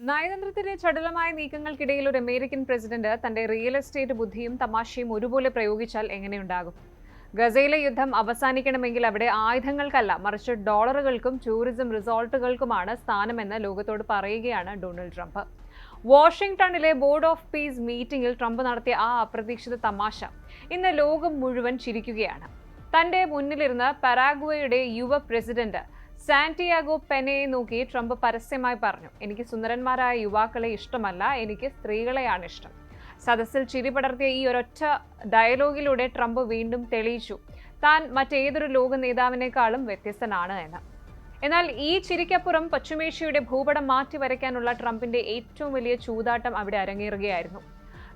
നയതന്ത്രത്തിലെ ചടുലമായ നീക്കങ്ങൾക്കിടയിൽ ഒരു American president തന്റെ real estate ബുദ്ധിയും തമാശയും ഒരുപോലെ പ്രയോഗിച്ചാൽ എങ്ങനെയുണ്ടാകും? ഗസയിലെ യുദ്ധം അവസാനിക്കണമെങ്കിൽ അവിടെ ആയുധങ്ങൾക്കല്ല, മറിച്ച് ഡോളറുകൾക്കും ടൂറിസം റിസോർട്ടുകൾക്കുമാണ് സ്ഥാനമെന്ന് ലോകത്തോട് പറയുകയാണ് ഡൊണാൾഡ് ട്രംപ്. വാഷിംഗ്ടണിലെ ബോർഡ് ഓഫ് പീസ് മീറ്റിംഗിൽ ട്രംപ് നടത്തിയ ആ അപ്രതീക്ഷിത തമാശ ഇന്ന് ലോകം മുഴുവൻ ചിരിക്കുകയാണ്. തന്റെ മുന്നിലിരുന്ന പരാഗ്വേയുടെ യുവ പ്രസിഡന്റ് സാന്റിയാഗോ പെനയെ നോക്കി ട്രംപ് പരസ്യമായി പറഞ്ഞു, എനിക്ക് സുന്ദരന്മാരായ യുവാക്കളെ ഇഷ്ടമല്ല, എനിക്ക് സ്ത്രീകളെയാണ് ഇഷ്ടം. സദസ്സിൽ ചിരി പടർത്തിയ ഈ ഒരൊറ്റ ഡയലോഗിലൂടെ ട്രംപ് വീണ്ടും തെളിയിച്ചു താൻ മറ്റേതൊരു ലോക നേതാവിനേക്കാളും വ്യത്യസ്തനാണ് എന്ന്. എന്നാൽ ഈ ചിരിക്കപ്പുറം പശ്ചിമേഷ്യയുടെ ഭൂപടം മാറ്റി വരയ്ക്കാനുള്ള ട്രംപിന്റെ ഏറ്റവും വലിയ ചൂതാട്ടം അവിടെ അരങ്ങേറുകയായിരുന്നു.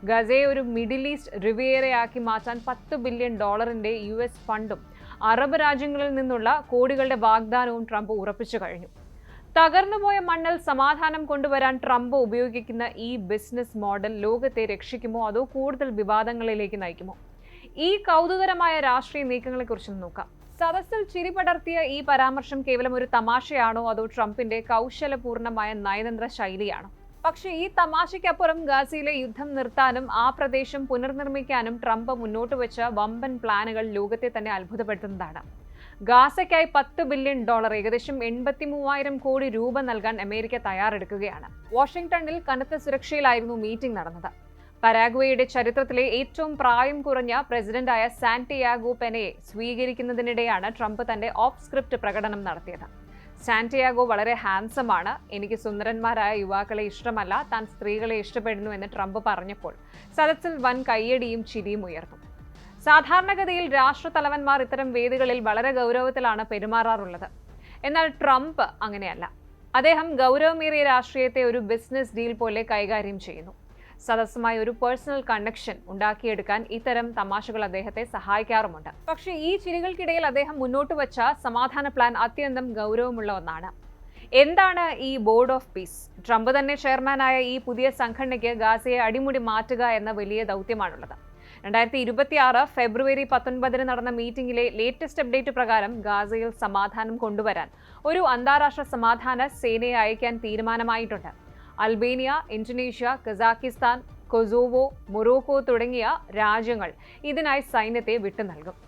ഗസയെ ഒരു മിഡിൽ ഈസ്റ്റ് റിവിയേറയാക്കി മാറ്റാൻ $10 ബില്യൺ US ഫണ്ടും അറബ് രാജ്യങ്ങളിൽ നിന്നുള്ള കോടികളുടെ വാഗ്ദാനവും ട്രംപ് ഉറപ്പിച്ചു കഴിഞ്ഞു. തകർന്നുപോയ മണ്ണിൽ സമാധാനം കൊണ്ടുവരാൻ ട്രംപ് ഉപയോഗിക്കുന്ന ഈ ബിസിനസ് മോഡൽ ലോകത്തെ രക്ഷിക്കുമോ അതോ കൂടുതൽ വിവാദങ്ങളിലേക്ക് നയിക്കുമോ? ഈ കൗതുകരമായ രാഷ്ട്രീയ നീക്കങ്ങളെക്കുറിച്ചും നോക്കാം. സദസ്സിൽ ചിരി പടർത്തിയ ഈ പരാമർശം കേവലം ഒരു തമാശയാണോ അതോ ട്രംപിന്റെ കൗശലപൂർണമായ നയതന്ത്ര ശൈലിയാണോ? പക്ഷേ ഈ തമാശയ്ക്കപ്പുറം ഗാസയിലെ യുദ്ധം നിർത്താനും ആ പ്രദേശം പുനർനിർമ്മിക്കാനും ട്രംപ് മുന്നോട്ട് വെച്ച വമ്പൻ പ്ലാനുകൾ ലോകത്തെ തന്നെ അത്ഭുതപ്പെടുത്തുന്നതാണ്. ഗാസയ്ക്കായി $10 ബില്യൺ, ഏകദേശം 83,000 കോടി രൂപ നൽകാൻ അമേരിക്ക തയ്യാറെടുക്കുകയാണ്. വാഷിംഗ്ടണിൽ കനത്ത സുരക്ഷയിലായിരുന്നു മീറ്റിംഗ് നടന്നത്. പരാഗ്വേയുടെ ചരിത്രത്തിലെ ഏറ്റവും പ്രായം കുറഞ്ഞ പ്രസിഡന്റായ സാന്റിയാഗോ പെനയെ സ്വീകരിക്കുന്നതിനിടെയാണ് ട്രംപ് തന്റെ ഓഫ് സ്ക്രിപ്റ്റ് പ്രകടനം നടത്തിയത്. സാന്റിയാഗോ വളരെ ഹാൻസം ആണ്, എനിക്ക് സുന്ദരന്മാരായ യുവാക്കളെ ഇഷ്ടമല്ല, താൻ സ്ത്രീകളെ ഇഷ്ടപ്പെടുന്നു എന്ന് ട്രംപ് പറഞ്ഞപ്പോൾ സദസ്സിൽ വൻ കയ്യടിയും ചിരിയും ഉയർന്നു. സാധാരണഗതിയിൽ രാഷ്ട്രതലവന്മാർ ഇത്തരം വേദികളിൽ വളരെ ഗൗരവത്തിലാണ് പെരുമാറാറുള്ളത്. എന്നാൽ ട്രംപ് അങ്ങനെയല്ല. അദ്ദേഹം ഗൗരവമേറിയ രാഷ്ട്രീയത്തെ ഒരു ബിസിനസ് ഡീൽ പോലെ കൈകാര്യം ചെയ്യുന്നു. സദസ്സുമായി ഒരു പേഴ്സണൽ കണക്ഷൻ ഉണ്ടാക്കിയെടുക്കാൻ ഇത്തരം തമാശകൾ അദ്ദേഹത്തെ സഹായിക്കാറുമുണ്ട്. പക്ഷേ ഈ ചിരികൾക്കിടയിൽ അദ്ദേഹം മുന്നോട്ട് വെച്ച സമാധാന പ്ലാൻ അത്യന്തം ഗൗരവമുള്ള ഒന്നാണ്. എന്താണ് ഈ ബോർഡ് ഓഫ് പീസ്? ട്രംപ് തന്നെ ചെയർമാനായ ഈ പുതിയ സംഘടനയ്ക്ക് ഗാസയെ അടിമുടി മാറ്റുക എന്ന വലിയ ദൗത്യമാണുള്ളത്. 2026 ഫെബ്രുവരി 19 നടന്ന മീറ്റിംഗിലെ ലേറ്റസ്റ്റ് അപ്ഡേറ്റ് പ്രകാരം ഗാസയിൽ സമാധാനം കൊണ്ടുവരാൻ ഒരു അന്താരാഷ്ട്ര സമാധാന സേനയെ അയക്കാൻ തീരുമാനമായിട്ടുണ്ട്. Albania, Indonesia, Kazakhstan, Kosovo, Morocco തുടങ്ങിയ രാജ്യങ്ങൾ ഇതിനായി സൈന്യത്തെ വിട്ടു നൽകും.